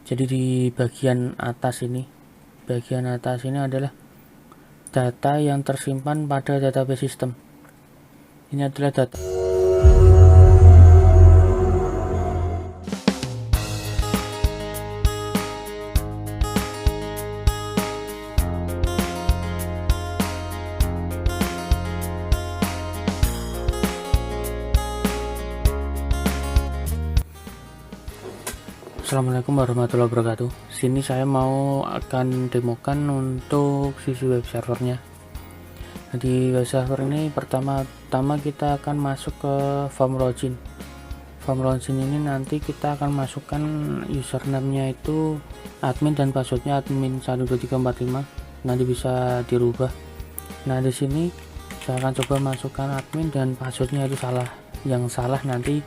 Jadi di bagian atas ini adalah data yang tersimpan pada database sistem. Ini adalah data Assalamualaikum warahmatullahi wabarakatuh. Sini saya mau akan demokan untuk sisi web servernya. Di web server ini pertama kita akan masuk ke form login. Form login ini nanti kita akan masukkan username-nya itu admin dan passwordnya admin 12345. Nanti bisa dirubah. Nah, di sini saya akan coba masukkan admin dan passwordnya itu salah. Yang salah nanti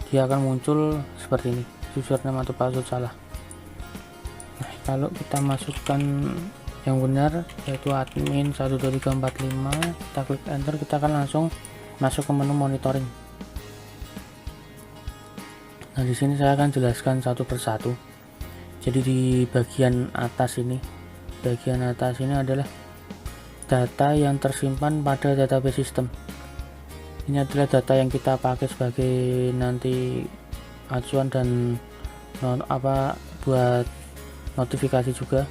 dia akan muncul seperti ini, username atau password salah. Nah, kalau kita masukkan yang benar yaitu admin 12345, kita klik enter, kita akan langsung masuk ke menu monitoring. Nah, di sini saya akan jelaskan satu persatu. Jadi di bagian atas ini adalah data yang tersimpan pada database sistem. Ini adalah data yang kita pakai sebagai nanti acuan dan buat notifikasi juga.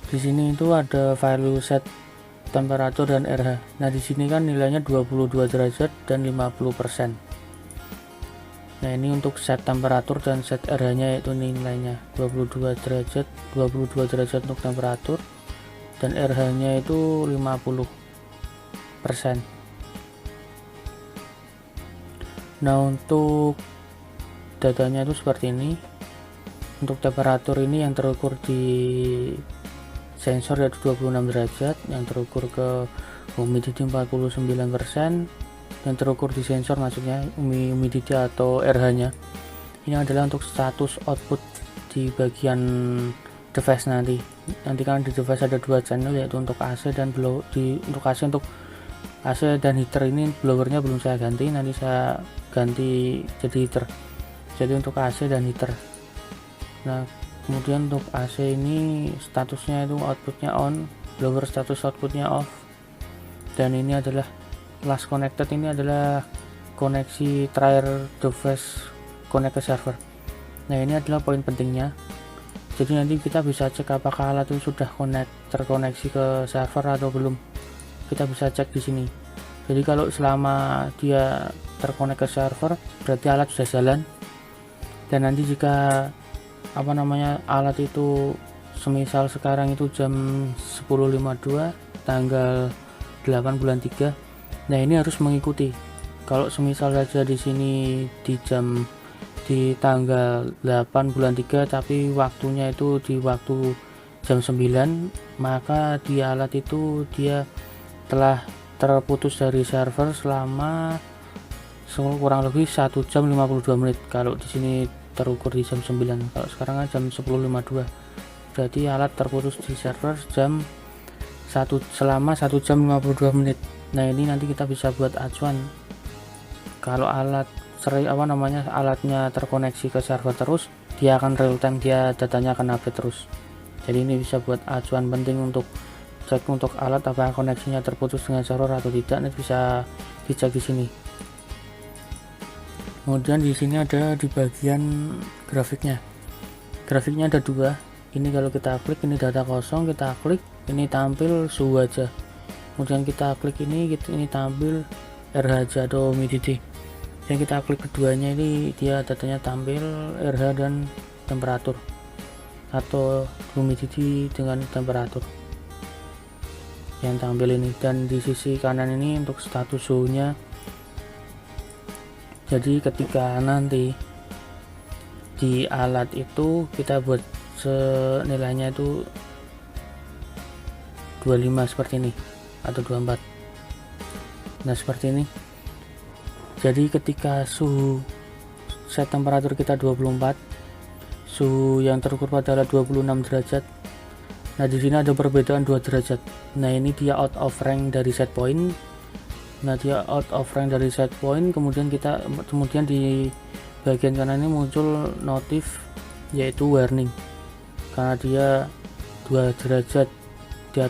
Di sini itu ada value set temperatur dan RH. Nah, di sini kan nilainya 22 derajat dan 50%. Nah, ini untuk set temperatur dan set RH-nya yaitu nilainya 22 derajat untuk temperatur dan RH-nya itu 50%. Nah, untuk datanya itu seperti ini. Untuk temperatur ini yang terukur di sensor yaitu 26 derajat, yang terukur ke humidity 49%, yang terukur di sensor maksudnya humidity atau RH-nya. Ini adalah untuk status output di bagian device nanti kan di device ada dua channel yaitu untuk AC dan untuk AC dan heater ini blowernya belum saya ganti, nanti saya ganti jadi heater. Jadi untuk AC dan heater. Nah, kemudian untuk AC ini statusnya itu outputnya on, blower status outputnya off, dan ini adalah last connected, ini adalah koneksi terakhir device connect ke server. Nah, ini adalah poin pentingnya. Jadi nanti kita bisa cek apakah alat itu sudah terkoneksi ke server atau belum. Kita bisa cek di sini. Jadi kalau selama dia terkonek ke server berarti alat sudah jalan. Dan nanti jika alat itu semisal sekarang itu jam 10.52 tanggal 8 bulan 3. Nah, ini harus mengikuti. Kalau semisal saja di sini di tanggal 8 bulan 3 tapi waktunya itu di waktu jam 9, maka di alat itu dia telah terputus dari server selama kurang lebih 1 jam 52 menit. Kalau di sini terukur di jam 9, kalau sekarang kan jam 10.52, berarti alat terputus di server selama 1 jam 52 menit. Nah, ini nanti kita bisa buat acuan kalau alatnya terkoneksi ke server terus, dia akan real time, datanya akan update terus. Jadi ini bisa buat acuan penting untuk cek untuk alat apakah koneksinya terputus dengan server atau tidak. Ini bisa dicek di sini. Kemudian di sini ada di bagian grafiknya ada dua. Ini kalau kita klik ini data kosong, kita klik ini tampil suhu aja. Kemudian kita klik ini tampil RH atau humidity. Yang kita klik keduanya ini dia datanya tampil RH dan temperatur atau humidity dengan temperatur yang tampil ini. Dan di sisi kanan ini untuk status suhunya. Jadi ketika nanti di alat itu kita buat nilainya itu 25 seperti ini atau 24. Nah, seperti ini. Jadi ketika suhu set temperatur kita 24, suhu yang terukur pada alat 26 derajat. Nah, di sini ada perbedaan 2 derajat. Nah, ini dia out of rank dari set point. Kemudian di bagian kanan ini muncul notif yaitu warning karena dia 2 derajat di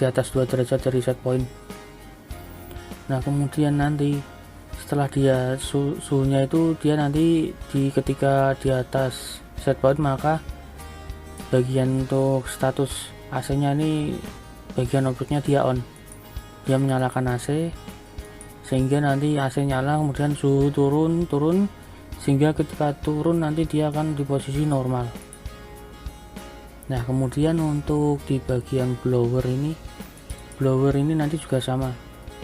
atas 2 derajat dari set point. Nah kemudian nanti setelah dia suhunya itu dia nanti ketika di atas set point, maka bagian untuk status AC nya ini bagian outputnya dia on, dia menyalakan AC sehingga nanti AC nyala, kemudian suhu turun sehingga ketika turun nanti dia akan di posisi normal. Nah kemudian untuk di bagian blower ini nanti juga sama,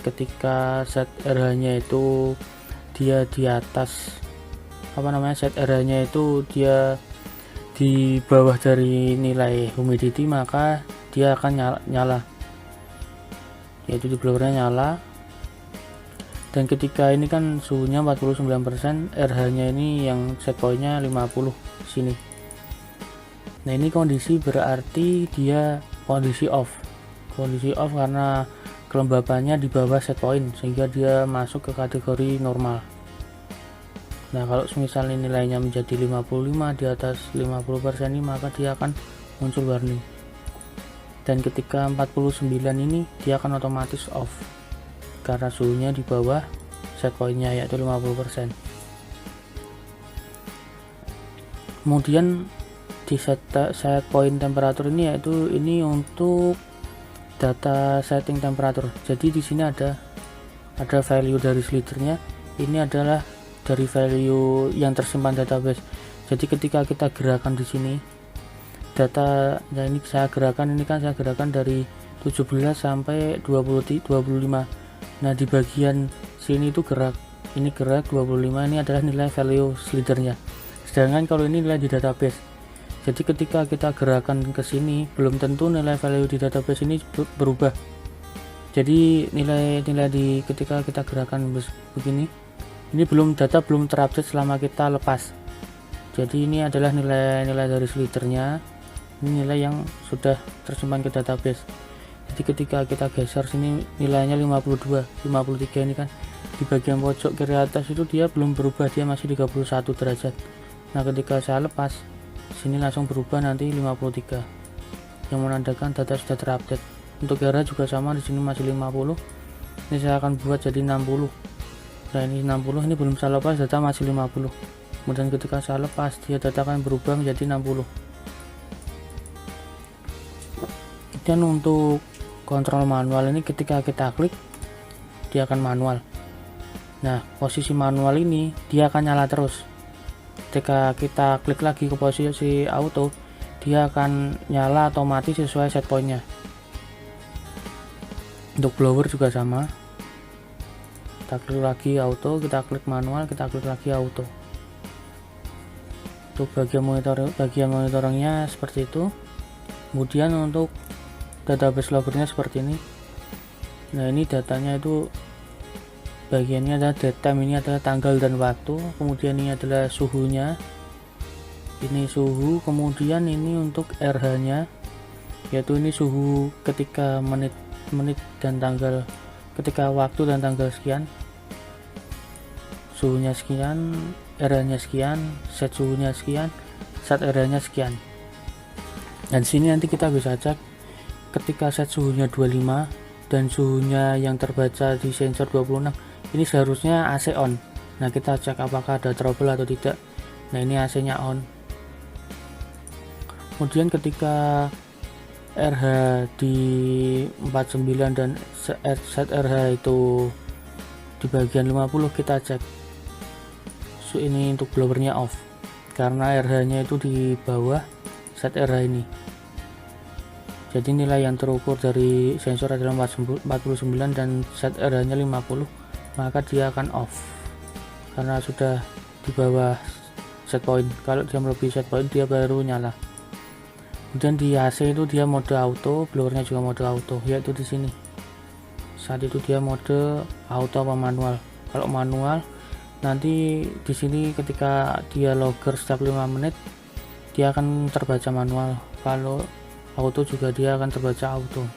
ketika set RH nya itu dia di atas set RH nya itu dia di bawah dari nilai humidity, maka dia akan nyala yaitu di blowernya nyala. Dan ketika ini kan suhunya 49%, RH nya ini yang set pointnya 50 sini. Nah ini kondisi berarti dia kondisi off karena kelembapannya di bawah set point sehingga dia masuk ke kategori normal. Nah kalau misalnya nilainya menjadi 55 di atas 50% ini, maka dia akan muncul warning. Dan ketika 49 ini dia akan otomatis off karena suhunya di bawah set pointnya yaitu 50%. Kemudian di set point temperatur ini yaitu ini untuk data setting temperatur. Jadi di sini ada value dari slidernya, ini adalah dari value yang tersimpan database. Jadi ketika kita gerakan di sini data, ya ini saya gerakan dari 17 sampai 25. Nah di bagian sini itu gerak 25, ini adalah nilai value slidernya, sedangkan kalau ini nilai di database. Jadi ketika kita gerakan ke sini belum tentu nilai value di database ini berubah. Jadi nilai ketika kita gerakan begini, ini data belum terupdate selama kita lepas. Jadi ini adalah nilai dari slidernya, ini nilai yang sudah tersimpan ke database. Jadi ketika kita geser sini nilainya 53 ini kan di bagian pojok kiri atas itu dia belum berubah, dia masih 31 derajat. Nah ketika saya lepas sini langsung berubah nanti 53 yang menandakan data sudah terupdate. Untuk gara juga sama, di sini masih 50, ini saya akan buat jadi 60. Nah ini 60, ini belum saya lepas, data masih 50. Kemudian ketika saya lepas dia data akan berubah menjadi 60. Dan untuk kontrol manual ini ketika kita klik dia akan manual. Nah posisi manual ini dia akan nyala terus. Ketika kita klik lagi ke posisi auto, dia akan nyala otomatis sesuai set pointnya. Untuk blower juga sama, kita klik lagi auto, kita klik manual, kita klik lagi auto. Untuk bagian monitoringnya seperti itu. Kemudian untuk database loggernya seperti ini. Nah ini datanya itu bagiannya adalah date time, ini adalah tanggal dan waktu, kemudian ini adalah suhunya, ini suhu, kemudian ini untuk RH nya yaitu ini suhu ketika menit dan tanggal, ketika waktu dan tanggal sekian, suhunya sekian, RH nya sekian, set suhunya sekian, set RH nya sekian. Dan sini nanti kita bisa cek ketika set suhunya 25 dan suhunya yang terbaca di sensor 26, ini seharusnya AC on. Nah kita cek apakah ada trouble atau tidak. Nah ini AC nya on. Kemudian ketika RH di 49 dan set RH itu di bagian 50, kita cek ini untuk blowernya off karena RH nya itu di bawah set RH ini. Jadi nilai yang terukur dari sensor adalah 49 dan set RH nya 50, maka dia akan off karena sudah di bawah set point. Kalau dia melebihi set point dia baru nyala. Kemudian di AC itu dia mode auto, blowernya juga mode auto, yaitu di sini. Saat itu dia mode auto apa manual. Kalau manual nanti di sini ketika dia logger setiap 5 menit dia akan terbaca manual. Kalau auto juga dia akan terbaca auto.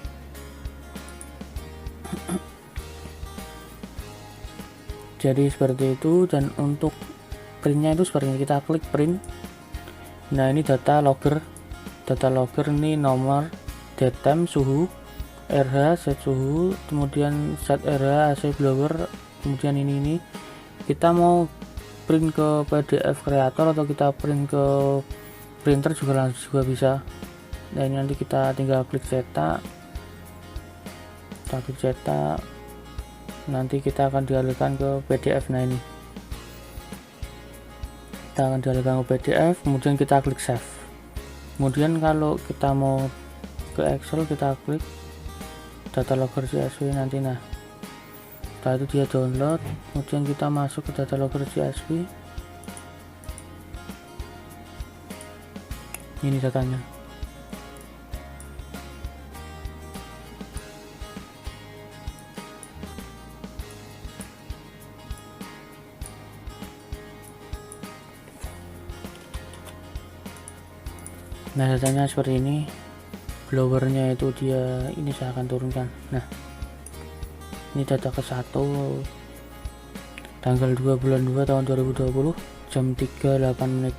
Jadi seperti itu. Dan untuk printnya itu seperti ini. Kita klik print. Nah, ini data logger ini nomor, date time, suhu, RH, set suhu, kemudian set RH, AC blower, kemudian ini kita mau print ke PDF creator atau kita print ke printer juga bisa. Nah, ini nanti kita tinggal klik cetak, nanti kita akan dialihkan ke PDF. Nah, ini kita akan dialihkan ke PDF, kemudian kita klik save. Kemudian kalau kita mau ke Excel, kita klik data logger CSV nanti. Nah, setelah itu dia download, kemudian kita masuk ke data logger CSV. Ini datanya. Nah, datanya seperti ini. Blowernya itu dia, ini saya akan turunkan. Nah, ini data ke 1 tanggal 2 bulan 2 tahun 2020, jam 3:08 menit,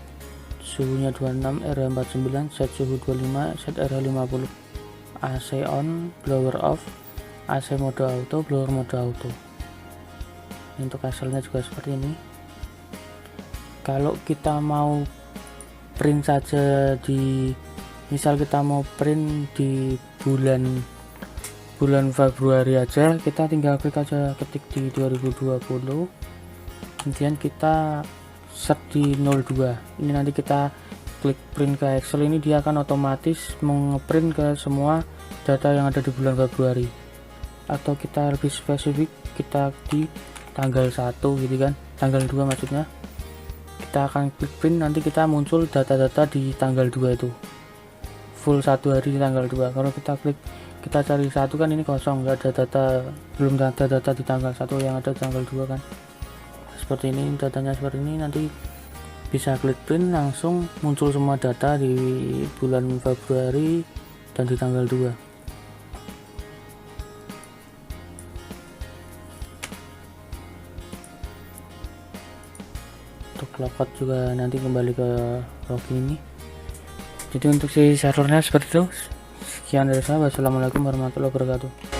suhunya 26, RH 49, set suhu 25, set RH 50, AC on, blower off, AC mode auto, blower mode auto. Untuk hasilnya juga seperti ini. Kalau kita mau print saja misal kita mau print di bulan Februari aja, kita tinggal klik aja, ketik di 2020, kemudian kita set di 02. Ini nanti kita klik print ke Excel, ini dia akan otomatis mengeprint ke semua data yang ada di bulan Februari. Atau kita lebih spesifik, kita di tanggal 1 gitu kan, tanggal 2 maksudnya, kita akan klik print, nanti kita muncul data-data di tanggal 2 itu full 1 hari di tanggal 2. Kalau kita klik, kita cari 1 kan ini kosong, nggak ada data, belum ada data di tanggal 1, yang ada di tanggal 2 kan. Seperti ini, datanya seperti ini. Nanti bisa klik print, langsung muncul semua data di bulan Februari dan di tanggal 2. Untuk logout juga nanti kembali ke login ini. Jadi untuk si servernya seperti itu. Sekian dari saya. Wassalamualaikum warahmatullahi wabarakatuh.